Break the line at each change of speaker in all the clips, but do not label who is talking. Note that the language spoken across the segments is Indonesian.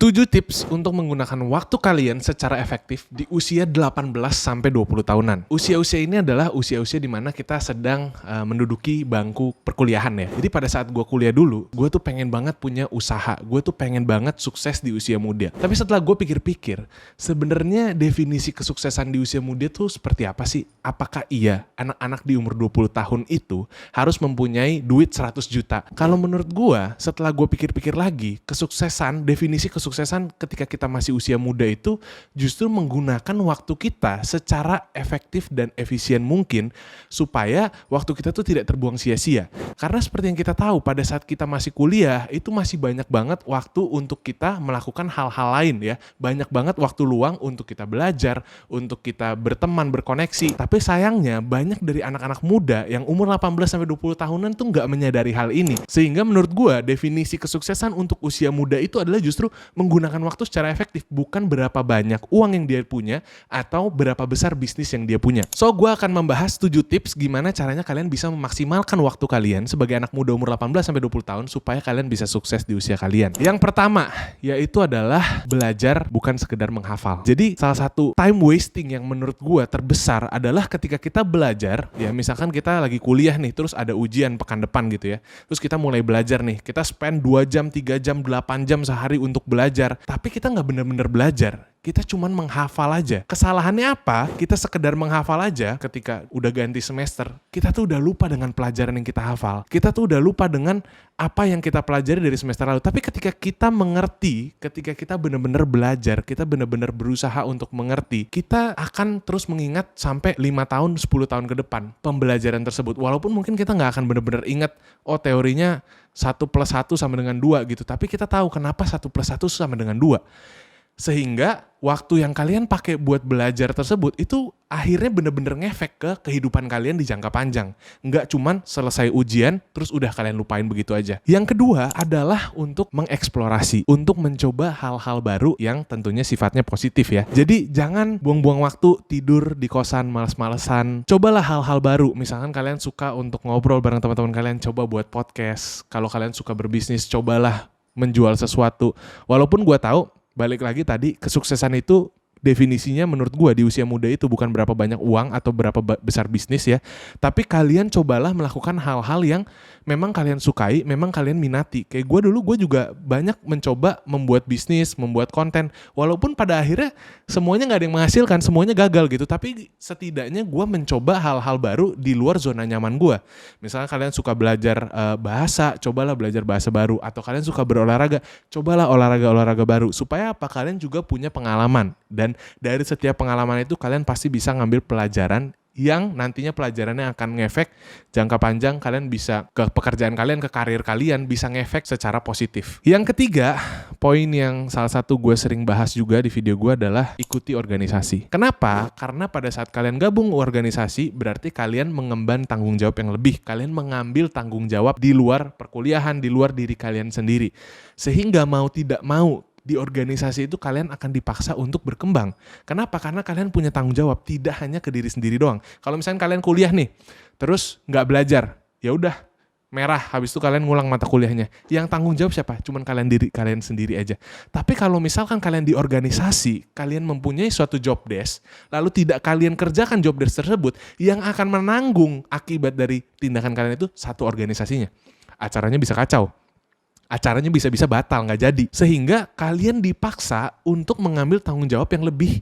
7 tips untuk menggunakan waktu kalian secara efektif di usia 18-20 tahunan. Usia-usia ini adalah usia-usia di mana kita sedang menduduki bangku perkuliahan ya. Jadi pada saat gue kuliah dulu, gue tuh pengen banget punya usaha. Gue tuh pengen banget sukses di usia muda. Tapi setelah gue pikir-pikir, sebenarnya definisi kesuksesan di usia muda tuh seperti apa sih? Apakah iya anak-anak di umur 20 tahun itu harus mempunyai duit 100 juta? Kalau menurut gue, setelah gue pikir-pikir lagi, definisi kesuksesan ketika kita masih usia muda itu justru menggunakan waktu kita secara efektif dan efisien mungkin supaya waktu kita tuh tidak terbuang sia-sia. Karena seperti yang kita tahu, pada saat kita masih kuliah itu masih banyak banget waktu untuk kita melakukan hal-hal lain ya. Banyak banget waktu luang untuk kita belajar, untuk kita berteman, berkoneksi. Tapi sayangnya banyak dari anak-anak muda yang umur 18-20 tahunan tuh nggak menyadari hal ini. Sehingga menurut gue definisi kesuksesan untuk usia muda itu adalah justru menggunakan waktu secara efektif, bukan berapa banyak uang yang dia punya atau berapa besar bisnis yang dia punya. So, gue akan membahas 7 tips gimana caranya kalian bisa memaksimalkan waktu kalian sebagai anak muda umur 18-20 tahun supaya kalian bisa sukses di usia kalian. Yang pertama, yaitu adalah belajar bukan sekedar menghafal. Jadi, salah satu time wasting yang menurut gue terbesar adalah ketika kita belajar, ya misalkan kita lagi kuliah nih, terus ada ujian pekan depan gitu ya. Terus kita mulai belajar nih, kita spend 2 jam, 3 jam, 8 jam sehari untuk belajar. Tapi kita nggak benar-benar belajar. Kita cuman menghafal aja. Kesalahannya apa? Kita sekedar menghafal aja ketika udah ganti semester. Kita tuh udah lupa dengan pelajaran yang kita hafal. Kita tuh udah lupa dengan apa yang kita pelajari dari semester lalu. Tapi ketika kita mengerti, ketika kita benar-benar belajar, kita benar-benar berusaha untuk mengerti, kita akan terus mengingat sampai 5 tahun, 10 tahun ke depan pembelajaran tersebut. Walaupun mungkin kita nggak akan benar-benar ingat, oh teorinya 1 + 1 sama dengan 2 gitu. Tapi kita tahu kenapa 1 + 1 sama dengan 2. Sehingga waktu yang kalian pakai buat belajar tersebut itu akhirnya bener-bener ngefek ke kehidupan kalian di jangka panjang. Nggak cuman selesai ujian terus udah kalian lupain begitu aja. Yang kedua adalah untuk mengeksplorasi, untuk mencoba hal-hal baru yang tentunya sifatnya positif ya. Jadi jangan buang-buang waktu tidur di kosan males-malesan. Cobalah hal-hal baru. Misalkan kalian suka untuk ngobrol bareng teman-teman kalian, coba buat podcast. Kalau kalian suka berbisnis, cobalah menjual sesuatu. Walaupun gue tahu, balik lagi tadi, kesuksesan itu definisinya menurut gue di usia muda itu bukan berapa banyak uang atau berapa besar bisnis ya. Tapi kalian cobalah melakukan hal-hal yang memang kalian sukai, memang kalian minati. Kayak gue juga banyak mencoba membuat bisnis, membuat konten. Walaupun pada akhirnya semuanya gak ada yang menghasilkan, semuanya gagal gitu. Tapi setidaknya gue mencoba hal-hal baru di luar zona nyaman gue. Misalnya kalian suka belajar bahasa, cobalah belajar bahasa baru. Atau kalian suka berolahraga, cobalah olahraga-olahraga baru. Supaya apa? Kalian juga punya pengalaman. Dan dari setiap pengalaman itu kalian pasti bisa ngambil pelajaran yang nantinya pelajarannya akan ngefek jangka panjang. Kalian bisa ke pekerjaan kalian, ke karir kalian, bisa ngefek secara positif. Yang ketiga, poin yang salah satu gue sering bahas juga di video gue adalah ikuti organisasi. Kenapa? Karena pada saat kalian gabung organisasi berarti kalian mengemban tanggung jawab yang lebih. Kalian mengambil tanggung jawab di luar perkuliahan, di luar diri kalian sendiri. Sehingga mau tidak mau di organisasi itu kalian akan dipaksa untuk berkembang. Kenapa? Karena kalian punya tanggung jawab, tidak hanya ke diri sendiri doang. Kalau misalnya kalian kuliah nih, terus nggak belajar, ya udah merah, habis itu kalian ngulang mata kuliahnya. Yang tanggung jawab siapa? Cuman kalian sendiri aja. Tapi kalau misalkan kalian di organisasi, kalian mempunyai suatu job desk, lalu tidak kalian kerjakan job desk tersebut, yang akan menanggung akibat dari tindakan kalian itu satu organisasinya. Acaranya bisa kacau. Acaranya bisa-bisa batal, nggak jadi. Sehingga kalian dipaksa untuk mengambil tanggung jawab yang lebih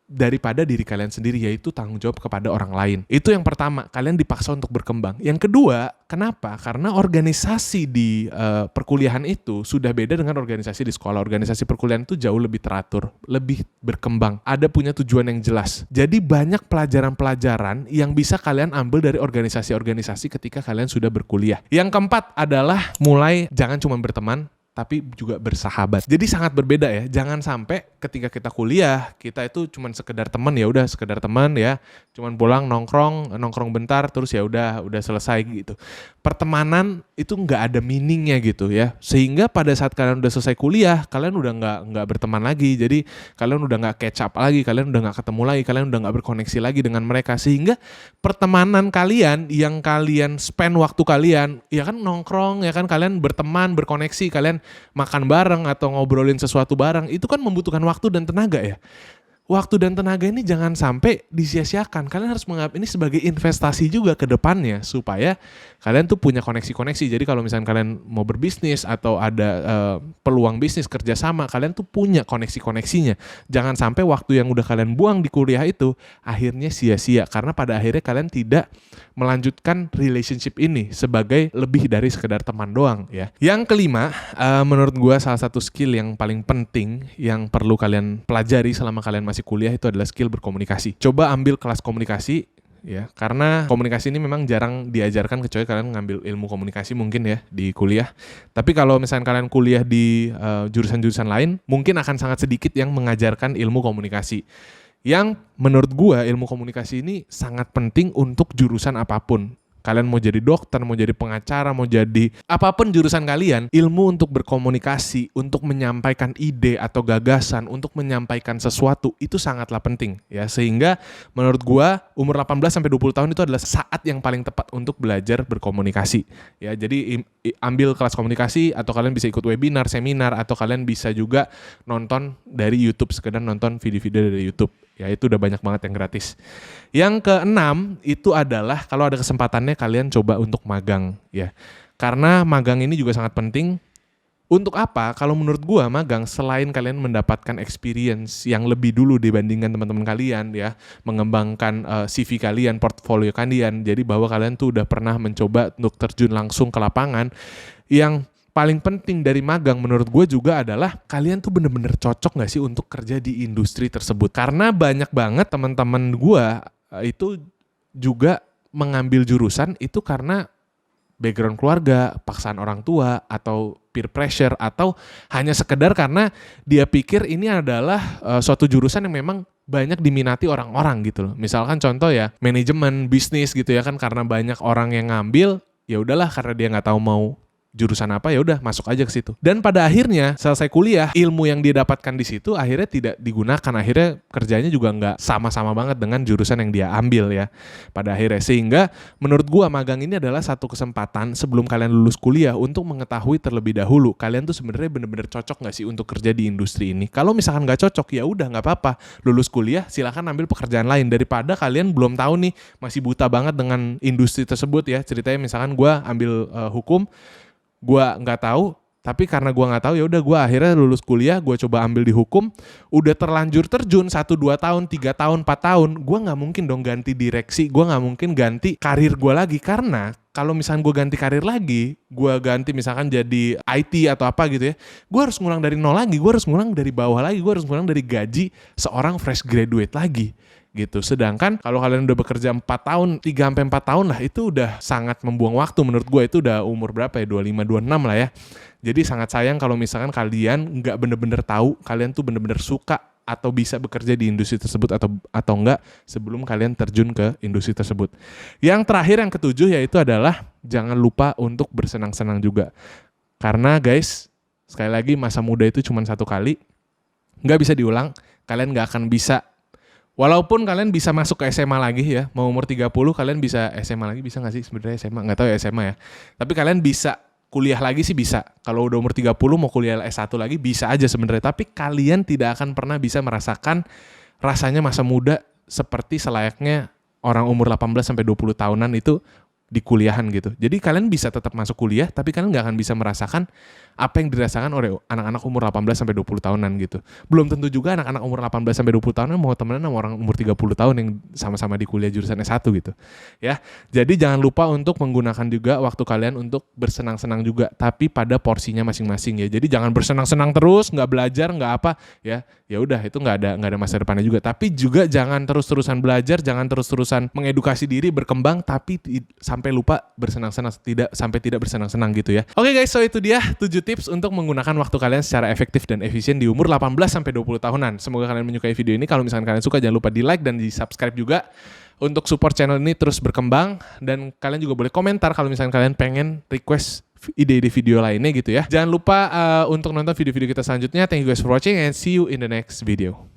daripada diri kalian sendiri, yaitu tanggung jawab kepada orang lain. Itu yang pertama, kalian dipaksa untuk berkembang. Yang kedua, kenapa? Karena organisasi di perkuliahan itu sudah beda dengan organisasi di sekolah. Organisasi perkuliahan itu jauh lebih teratur, lebih berkembang, ada punya tujuan yang jelas. Jadi banyak pelajaran-pelajaran yang bisa kalian ambil dari organisasi-organisasi ketika kalian sudah berkuliah. Yang keempat adalah mulai jangan cuma berteman, tapi juga bersahabat. Jadi sangat berbeda ya. Jangan sampai ketika kita kuliah, kita itu cuman sekedar teman, ya udah sekedar teman ya. Cuman pulang nongkrong bentar terus ya udah selesai gitu. Pertemanan itu nggak ada meaningnya gitu ya. Sehingga pada saat kalian udah selesai kuliah, kalian udah nggak berteman lagi. Jadi kalian udah nggak catch up lagi, kalian udah nggak ketemu lagi, kalian udah nggak berkoneksi lagi dengan mereka. Sehingga pertemanan kalian yang kalian spend waktu kalian, ya kan nongkrong, ya kan kalian berteman, berkoneksi, kalian makan bareng atau ngobrolin sesuatu bareng, itu kan membutuhkan waktu dan tenaga ya. Waktu dan tenaga ini jangan sampai disia-siakan. Kalian harus menganggap ini sebagai investasi juga ke depannya supaya kalian tuh punya koneksi-koneksi. Jadi kalau misalnya kalian mau berbisnis atau ada peluang bisnis kerjasama, kalian tuh punya koneksi-koneksinya. Jangan sampai waktu yang udah kalian buang di kuliah itu akhirnya sia-sia karena pada akhirnya kalian tidak melanjutkan relationship ini sebagai lebih dari sekedar teman doang ya. Yang kelima, menurut gue salah satu skill yang paling penting yang perlu kalian pelajari selama kalian masih kuliah itu adalah skill berkomunikasi. Coba ambil kelas komunikasi ya, karena komunikasi ini memang jarang diajarkan kecuali kalian ngambil ilmu komunikasi mungkin ya di kuliah. Tapi kalau misalnya kalian kuliah di jurusan-jurusan lain, mungkin akan sangat sedikit yang mengajarkan ilmu komunikasi. Yang menurut gua ilmu komunikasi ini sangat penting untuk jurusan apapun. Kalian mau jadi dokter, mau jadi pengacara, mau jadi apapun jurusan kalian, ilmu untuk berkomunikasi, untuk menyampaikan ide atau gagasan, untuk menyampaikan sesuatu itu sangatlah penting ya. Sehingga menurut gua umur 18 sampai 20 tahun itu adalah saat yang paling tepat untuk belajar berkomunikasi. Ya, jadi ambil kelas komunikasi atau kalian bisa ikut webinar, seminar atau kalian bisa juga nonton dari YouTube, sekedar nonton video-video dari YouTube. Ya itu udah banyak banget yang gratis. Yang keenam itu adalah kalau ada kesempatannya kalian coba untuk magang ya. Karena magang ini juga sangat penting. Untuk apa? Kalau menurut gua magang selain kalian mendapatkan experience yang lebih dulu dibandingkan teman-teman kalian ya, mengembangkan CV kalian, portfolio kalian. Jadi bahwa kalian tuh udah pernah mencoba untuk terjun langsung ke lapangan. Yang paling penting dari magang menurut gue juga adalah kalian tuh bener-bener cocok gak sih untuk kerja di industri tersebut. Karena banyak banget teman-teman gue itu juga mengambil jurusan itu karena background keluarga, paksaan orang tua, atau peer pressure, atau hanya sekedar karena dia pikir ini adalah suatu jurusan yang memang banyak diminati orang-orang gitu loh. Misalkan contoh ya, manajemen, bisnis gitu ya kan, karena banyak orang yang ngambil, ya udahlah karena dia nggak tahu mau jurusan apa ya udah masuk aja ke situ. Dan pada akhirnya selesai kuliah, ilmu yang dia dapatkan di situ akhirnya tidak digunakan. Akhirnya kerjanya juga nggak sama-sama banget dengan jurusan yang dia ambil ya. Pada akhirnya sehingga menurut gua magang ini adalah satu kesempatan sebelum kalian lulus kuliah untuk mengetahui terlebih dahulu kalian tuh sebenarnya bener-bener cocok nggak sih untuk kerja di industri ini. Kalau misalkan nggak cocok ya udah nggak apa-apa. Lulus kuliah silakan ambil pekerjaan lain daripada kalian belum tahu nih masih buta banget dengan industri tersebut ya. Ceritanya misalkan gua ambil hukum, gue nggak tahu, tapi karena gue nggak tahu ya udah gue akhirnya lulus kuliah, gue coba ambil di hukum, udah terlanjur terjun 1, 2 tahun, 3 tahun, 4 tahun, gue nggak mungkin dong ganti direksi, gue nggak mungkin ganti karir gue lagi. Karena kalau misalnya gue ganti karir lagi, gue ganti misalkan jadi IT atau apa gitu ya, gue harus ngulang dari nol lagi, gue harus ngulang dari bawah lagi, gue harus ngulang dari gaji seorang fresh graduate lagi gitu. Sedangkan kalau kalian udah bekerja 4 tahun, 3-4 tahun lah, itu udah sangat membuang waktu menurut gue. Itu udah umur berapa ya, 25, 26 lah ya. Jadi sangat sayang kalau misalkan kalian nggak bener-bener tahu kalian tuh bener-bener suka atau bisa bekerja di industri tersebut atau enggak sebelum kalian terjun ke industri tersebut. Yang terakhir, yang ketujuh, yaitu adalah jangan lupa untuk bersenang-senang juga. Karena guys, sekali lagi masa muda itu cuma satu kali, nggak bisa diulang. Kalian nggak akan bisa, walaupun kalian bisa masuk ke SMA lagi ya, mau umur 30 kalian bisa SMA lagi, bisa gak sih sebenarnya SMA? Gak tahu ya SMA ya. Tapi kalian bisa kuliah lagi sih bisa. Kalau udah umur 30 mau kuliah S1 lagi bisa aja sebenarnya. Tapi kalian tidak akan pernah bisa merasakan rasanya masa muda seperti selayaknya orang umur 18 sampai 20 tahunan itu di kuliahan gitu. Jadi kalian bisa tetap masuk kuliah, tapi kalian nggak akan bisa merasakan apa yang dirasakan oleh anak-anak umur 18 sampai 20 tahunan gitu. Belum tentu juga anak-anak umur 18 sampai 20 tahunan mau temenan sama orang umur 30 tahun yang sama-sama di kuliah jurusan S1 gitu. Ya. Jadi jangan lupa untuk menggunakan juga waktu kalian untuk bersenang-senang juga, tapi pada porsinya masing-masing ya. Jadi jangan bersenang-senang terus, nggak belajar, nggak apa ya. Ya udah, itu nggak ada masa depannya juga. Tapi juga jangan terus-terusan belajar, jangan terus-terusan mengedukasi diri, berkembang, tapi sampai lupa bersenang-senang, sampai tidak bersenang-senang gitu ya. Oke guys, so itu dia 7 tips untuk menggunakan waktu kalian secara efektif dan efisien di umur 18 sampai 20 tahunan. Semoga kalian menyukai video ini. Kalau misalkan kalian suka, jangan lupa di like dan di subscribe juga untuk support channel ini terus berkembang. Dan kalian juga boleh komentar kalau misalkan kalian pengen request ide-ide video lainnya gitu ya. Jangan lupa untuk nonton video-video kita selanjutnya. Thank you guys for watching and see you in the next video.